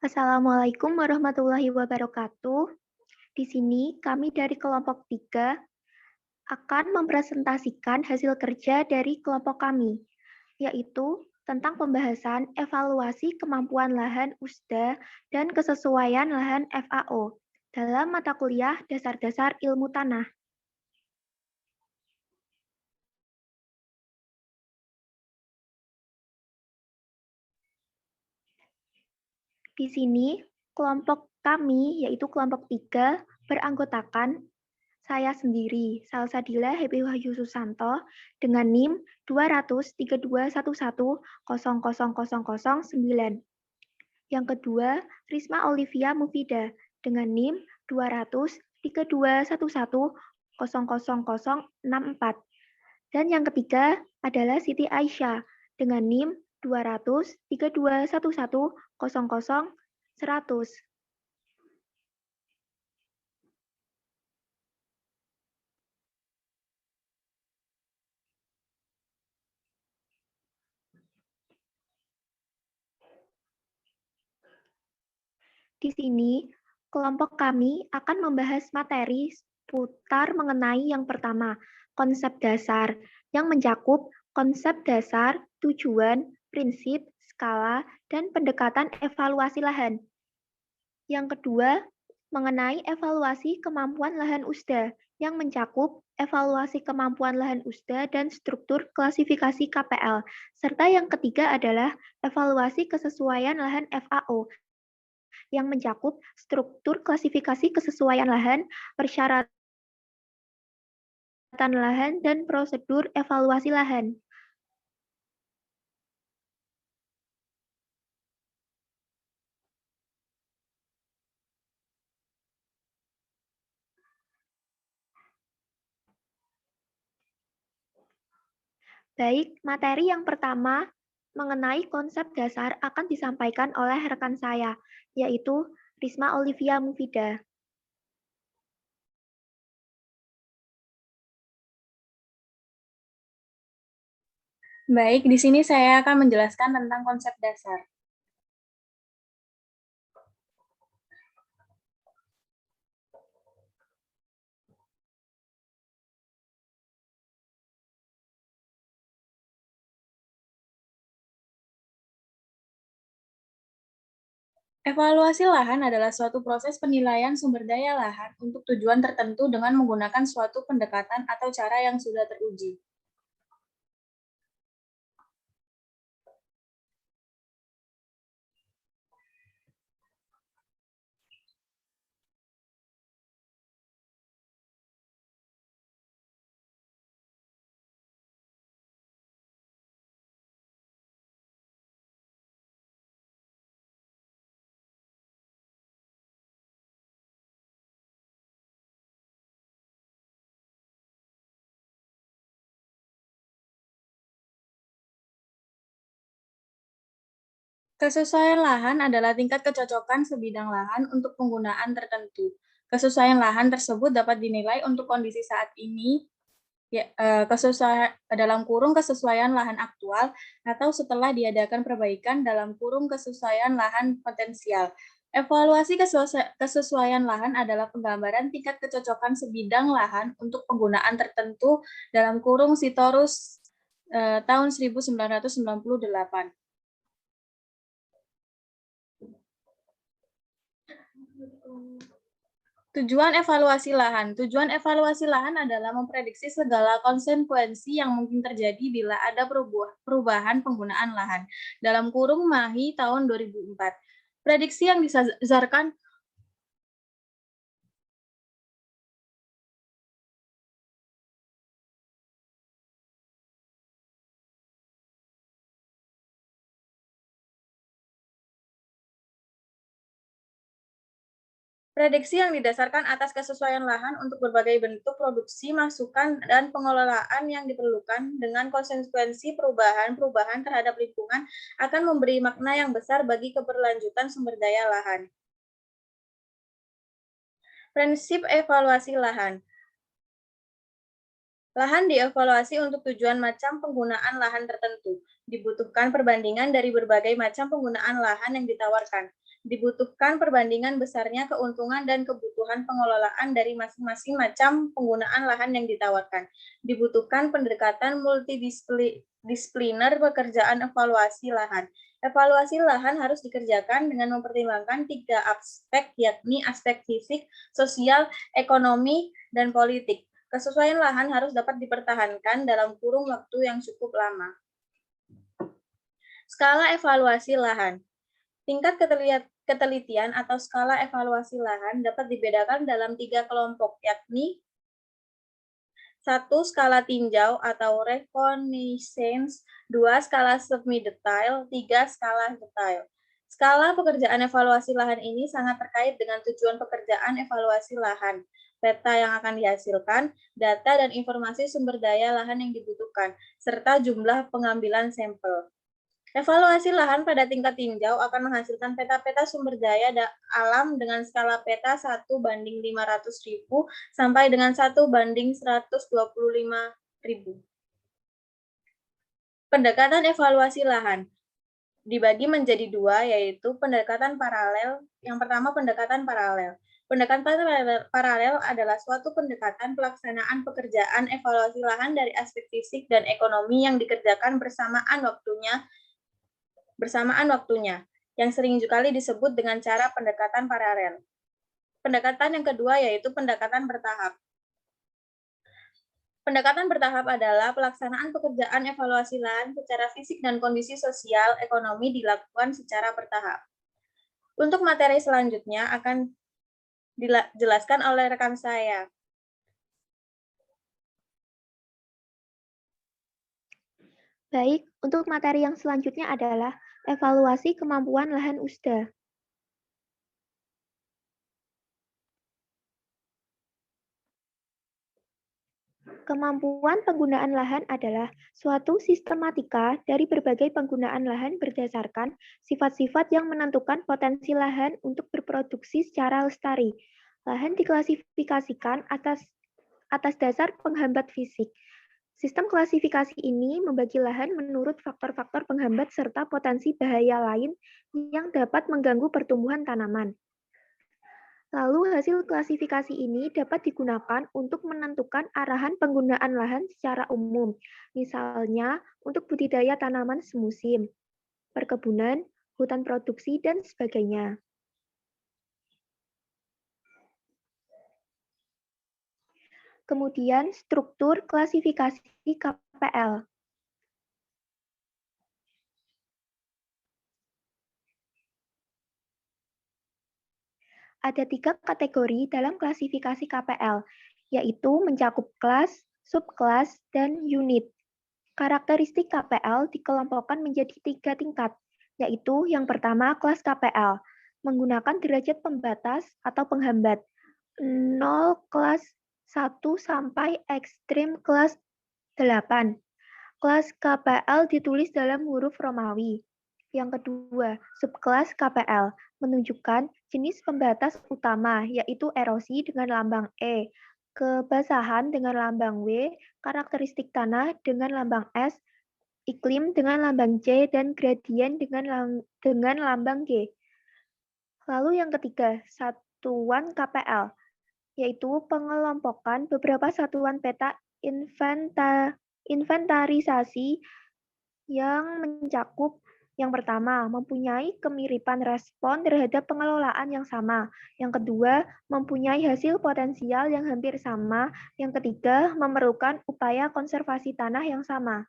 Assalamualaikum warahmatullahi wabarakatuh. Di sini kami dari kelompok 3 akan mempresentasikan hasil kerja dari kelompok kami, yaitu tentang pembahasan evaluasi kemampuan lahan USDA dan kesesuaian lahan FAO dalam mata kuliah Dasar-Dasar Ilmu Tanah. Di sini, kelompok kami, yaitu kelompok 3, beranggotakan saya sendiri, Salsadila Happy Wahyu Susanto, dengan NIM 23211000009. Yang kedua, Risma Olivia Mufida, dengan NIM 23211000064. Dan yang ketiga adalah Siti Aisyah, dengan NIM 2321100000100. Di sini, kelompok kami akan membahas materi seputar mengenai yang pertama, konsep dasar, yang mencakup konsep dasar, tujuan, prinsip, skala, dan pendekatan evaluasi lahan. Yang kedua, mengenai evaluasi kemampuan lahan USDA, yang mencakup evaluasi kemampuan lahan USDA dan struktur klasifikasi KPL. Serta yang ketiga adalah evaluasi kesesuaian lahan FAO, yang mencakup struktur klasifikasi kesesuaian lahan, persyaratan lahan, dan prosedur evaluasi lahan. Baik, materi yang pertama mengenai konsep dasar akan disampaikan oleh rekan saya, yaitu Risma Olivia Mufida. Baik, di sini saya akan menjelaskan tentang konsep dasar. Evaluasi lahan adalah suatu proses penilaian sumber daya lahan untuk tujuan tertentu dengan menggunakan suatu pendekatan atau cara yang sudah teruji. Kesesuaian lahan adalah tingkat kecocokan sebidang lahan untuk penggunaan tertentu. Kesesuaian lahan tersebut dapat dinilai untuk kondisi saat ini, kesesuaian dalam kurung kesesuaian lahan aktual atau setelah diadakan perbaikan dalam kurung kesesuaian lahan potensial. Evaluasi kesesuaian lahan adalah penggambaran tingkat kecocokan sebidang lahan untuk penggunaan tertentu dalam kurung Sitorus tahun 1998. Tujuan evaluasi lahan. Tujuan evaluasi lahan adalah memprediksi segala konsekuensi yang mungkin terjadi bila ada perubahan penggunaan lahan. Dalam kurung MAHI tahun 2004. Prediksi yang didasarkan atas kesesuaian lahan untuk berbagai bentuk produksi, masukan, dan pengelolaan yang diperlukan dengan konsekuensi perubahan terhadap lingkungan akan memberi makna yang besar bagi keberlanjutan sumber daya lahan. Prinsip evaluasi lahan. Lahan dievaluasi untuk tujuan macam penggunaan lahan tertentu. Dibutuhkan perbandingan dari berbagai macam penggunaan lahan yang ditawarkan. Dibutuhkan perbandingan besarnya keuntungan dan kebutuhan pengelolaan dari masing-masing macam penggunaan lahan yang ditawarkan. Dibutuhkan pendekatan multidisipliner pekerjaan evaluasi lahan. Evaluasi lahan harus dikerjakan dengan mempertimbangkan 3 aspek, yakni aspek fisik, sosial, ekonomi, dan politik. Kesesuaian lahan harus dapat dipertahankan dalam kurun waktu yang cukup lama. Skala evaluasi lahan. Tingkat ketelitian atau skala evaluasi lahan dapat dibedakan dalam 3 kelompok, yakni 1. Skala tinjau atau reconnaissance, 2. Skala semi-detail, 3. Skala detail. Skala pekerjaan evaluasi lahan ini sangat terkait dengan tujuan pekerjaan evaluasi lahan, peta yang akan dihasilkan, data dan informasi sumber daya lahan yang dibutuhkan, serta jumlah pengambilan sampel. Evaluasi lahan pada tingkat tinjau akan menghasilkan peta-peta sumber daya alam dengan skala peta 1:500.000 sampai dengan 1:125.000. Pendekatan evaluasi lahan dibagi menjadi 2, yaitu pendekatan paralel. Yang pertama, pendekatan paralel. Pendekatan paralel adalah suatu pendekatan pelaksanaan pekerjaan evaluasi lahan dari aspek fisik dan ekonomi yang dikerjakan bersamaan waktunya, yang sering kali disebut dengan cara pendekatan paralel. Pendekatan yang kedua yaitu pendekatan bertahap. Pendekatan bertahap adalah pelaksanaan pekerjaan evaluasi lahan secara fisik dan kondisi sosial ekonomi dilakukan secara bertahap. Untuk materi selanjutnya akan dijelaskan oleh rekan saya. Baik, untuk materi yang selanjutnya adalah evaluasi kemampuan lahan USDA. Kemampuan penggunaan lahan adalah suatu sistematika dari berbagai penggunaan lahan berdasarkan sifat-sifat yang menentukan potensi lahan untuk berproduksi secara lestari. Lahan diklasifikasikan atas dasar penghambat fisik. Sistem klasifikasi ini membagi lahan menurut faktor-faktor penghambat serta potensi bahaya lain yang dapat mengganggu pertumbuhan tanaman. Lalu hasil klasifikasi ini dapat digunakan untuk menentukan arahan penggunaan lahan secara umum, misalnya untuk budidaya tanaman semusim, perkebunan, hutan produksi, dan sebagainya. Kemudian struktur klasifikasi KPL. Ada 3 kategori dalam klasifikasi KPL, yaitu mencakup kelas, subkelas, dan unit. Karakteristik KPL dikelompokkan menjadi 3 tingkat, yaitu yang pertama kelas KPL, menggunakan derajat pembatas atau penghambat, 0 kelas 1 sampai ekstrim kelas 8. Kelas KPL ditulis dalam huruf Romawi. Yang kedua, subkelas KPL menunjukkan jenis pembatas utama, yaitu erosi dengan lambang E, kebasahan dengan lambang W, karakteristik tanah dengan lambang S, iklim dengan lambang C, dan gradien dengan lambang G. Lalu yang ketiga, satuan KPL, yaitu pengelompokan beberapa satuan peta inventarisasi yang mencakup yang pertama, mempunyai kemiripan respon terhadap pengelolaan yang sama. Yang kedua, mempunyai hasil potensial yang hampir sama. Yang ketiga, memerlukan upaya konservasi tanah yang sama.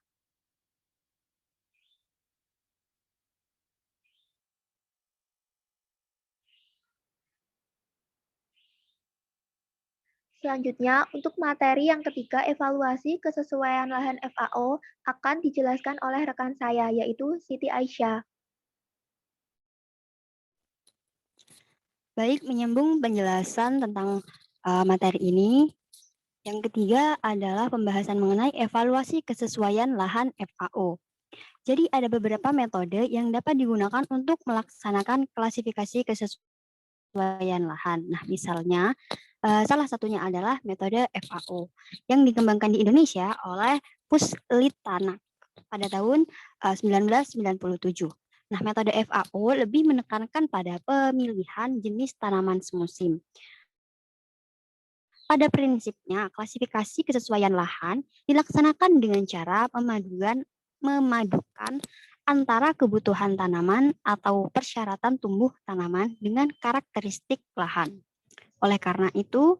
Selanjutnya, untuk materi yang ketiga, evaluasi kesesuaian lahan FAO akan dijelaskan oleh rekan saya, yaitu Siti Aisyah. Baik, menyambung penjelasan tentang materi ini. Yang ketiga adalah pembahasan mengenai evaluasi kesesuaian lahan FAO. Jadi ada beberapa metode yang dapat digunakan untuk melaksanakan klasifikasi kesesuaian lahan. Nah, misalnya salah satunya adalah metode FAO yang dikembangkan di Indonesia oleh Puslitana pada tahun 1997. Nah, metode FAO lebih menekankan pada pemilihan jenis tanaman semusim. Pada prinsipnya, klasifikasi kesesuaian lahan dilaksanakan dengan cara memadukan antara kebutuhan tanaman atau persyaratan tumbuh tanaman dengan karakteristik lahan. Oleh karena itu,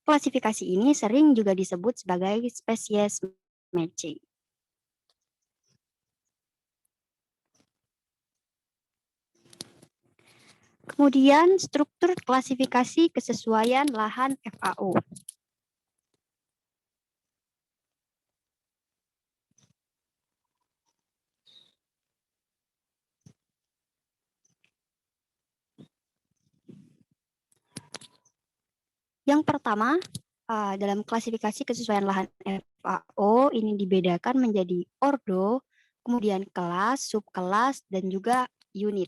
klasifikasi ini sering juga disebut sebagai spesies matching. Kemudian struktur klasifikasi kesesuaian lahan FAO. Yang pertama, dalam klasifikasi kesesuaian lahan FAO ini dibedakan menjadi ordo, kemudian kelas, subkelas, dan juga unit.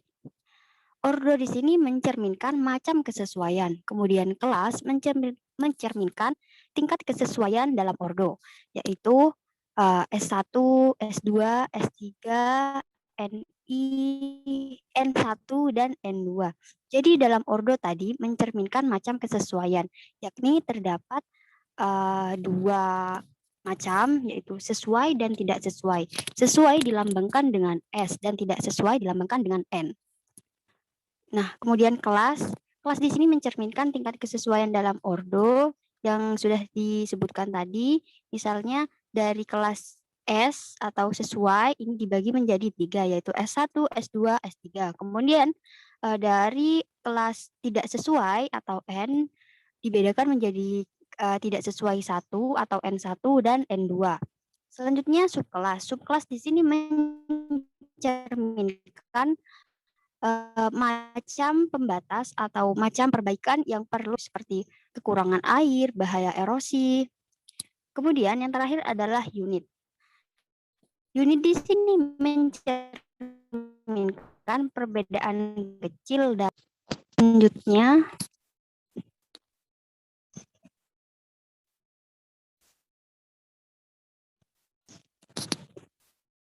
Ordo di sini mencerminkan macam kesesuaian, kemudian kelas mencerminkan tingkat kesesuaian dalam ordo, yaitu S1, S2, S3, NI, N1, dan N2. Jadi dalam ordo tadi mencerminkan macam kesesuaian, yakni terdapat dua macam, yaitu sesuai dan tidak sesuai. Sesuai dilambangkan dengan S dan tidak sesuai dilambangkan dengan N. Nah, kemudian kelas di sini mencerminkan tingkat kesesuaian dalam ordo yang sudah disebutkan tadi. Misalnya dari kelas S atau sesuai ini dibagi menjadi 3, yaitu S1, S2, S3. Kemudian dari kelas tidak sesuai atau N dibedakan menjadi tidak sesuai 1 atau N1 dan N2. Selanjutnya subkelas. Subkelas di sini mencerminkan macam pembatas atau macam perbaikan yang perlu seperti kekurangan air, bahaya erosi. Kemudian yang terakhir adalah unit. Unit di sini mencerminkan perbedaan kecil dan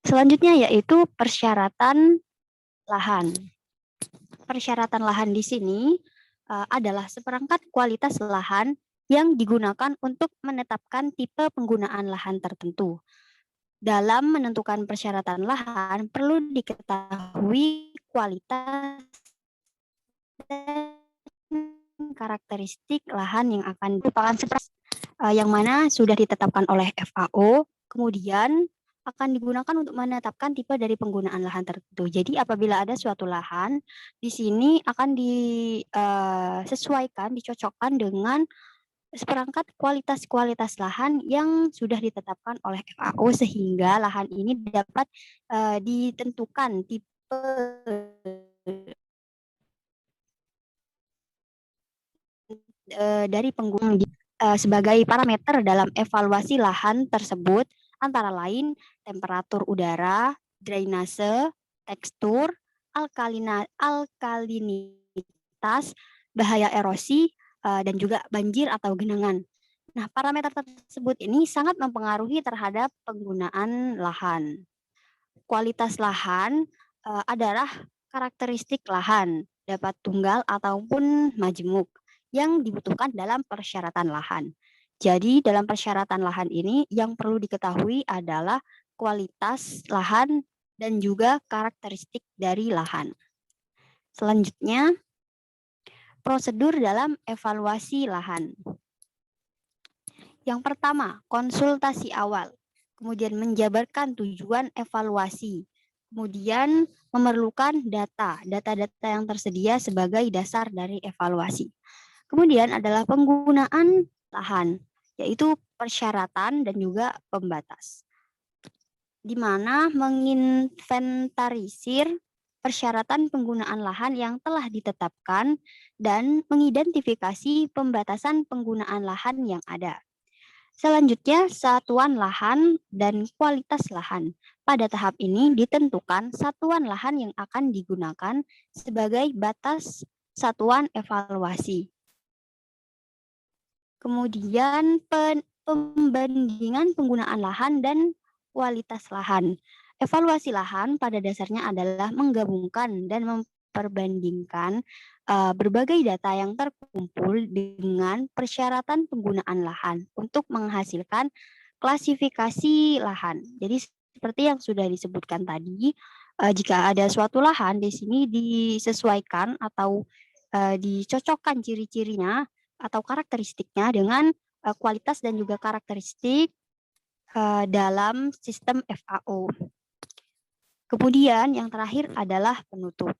selanjutnya yaitu persyaratan lahan. Persyaratan lahan di sini adalah seperangkat kualitas lahan yang digunakan untuk menetapkan tipe penggunaan lahan tertentu. Dalam menentukan persyaratan lahan, perlu diketahui kualitas dan karakteristik lahan yang akan merupakan yang mana sudah ditetapkan oleh FAO, kemudian akan digunakan untuk menetapkan tipe dari penggunaan lahan tertentu. Jadi apabila ada suatu lahan, di sini akan disesuaikan, dicocokkan dengan seperangkat kualitas lahan yang sudah ditetapkan oleh FAO sehingga lahan ini dapat ditentukan tipe dari pengguna sebagai parameter dalam evaluasi lahan tersebut antara lain temperatur udara, drainase, tekstur, alkalinitas, bahaya erosi, dan juga banjir atau genangan. Nah, parameter tersebut ini sangat mempengaruhi terhadap penggunaan lahan. Kualitas lahan adalah karakteristik lahan, dapat tunggal ataupun majemuk yang dibutuhkan dalam persyaratan lahan. Jadi dalam persyaratan lahan ini yang perlu diketahui adalah kualitas lahan dan juga karakteristik dari lahan. Selanjutnya, prosedur dalam evaluasi lahan. Yang pertama, konsultasi awal. Kemudian menjabarkan tujuan evaluasi. Kemudian memerlukan data-data yang tersedia sebagai dasar dari evaluasi. Kemudian adalah penggunaan lahan, yaitu persyaratan dan juga pembatas. Di mana menginventarisir persyaratan penggunaan lahan yang telah ditetapkan dan mengidentifikasi pembatasan penggunaan lahan yang ada. Selanjutnya, satuan lahan dan kualitas lahan. Pada tahap ini ditentukan satuan lahan yang akan digunakan sebagai batas satuan evaluasi. Kemudian pembandingan penggunaan lahan dan kualitas lahan. Evaluasi lahan pada dasarnya adalah menggabungkan dan memperbandingkan berbagai data yang terkumpul dengan persyaratan penggunaan lahan untuk menghasilkan klasifikasi lahan. Jadi seperti yang sudah disebutkan tadi, jika ada suatu lahan di sini disesuaikan atau dicocokkan ciri-cirinya atau karakteristiknya dengan kualitas dan juga karakteristik dalam sistem FAO. Kemudian yang terakhir adalah penutup.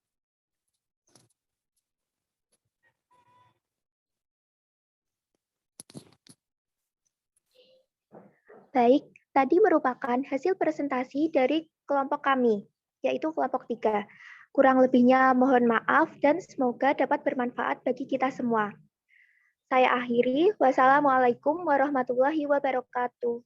Baik, tadi merupakan hasil presentasi dari kelompok kami, yaitu kelompok 3. Kurang lebihnya mohon maaf dan semoga dapat bermanfaat bagi kita semua. Saya akhiri. Wassalamualaikum warahmatullahi wabarakatuh.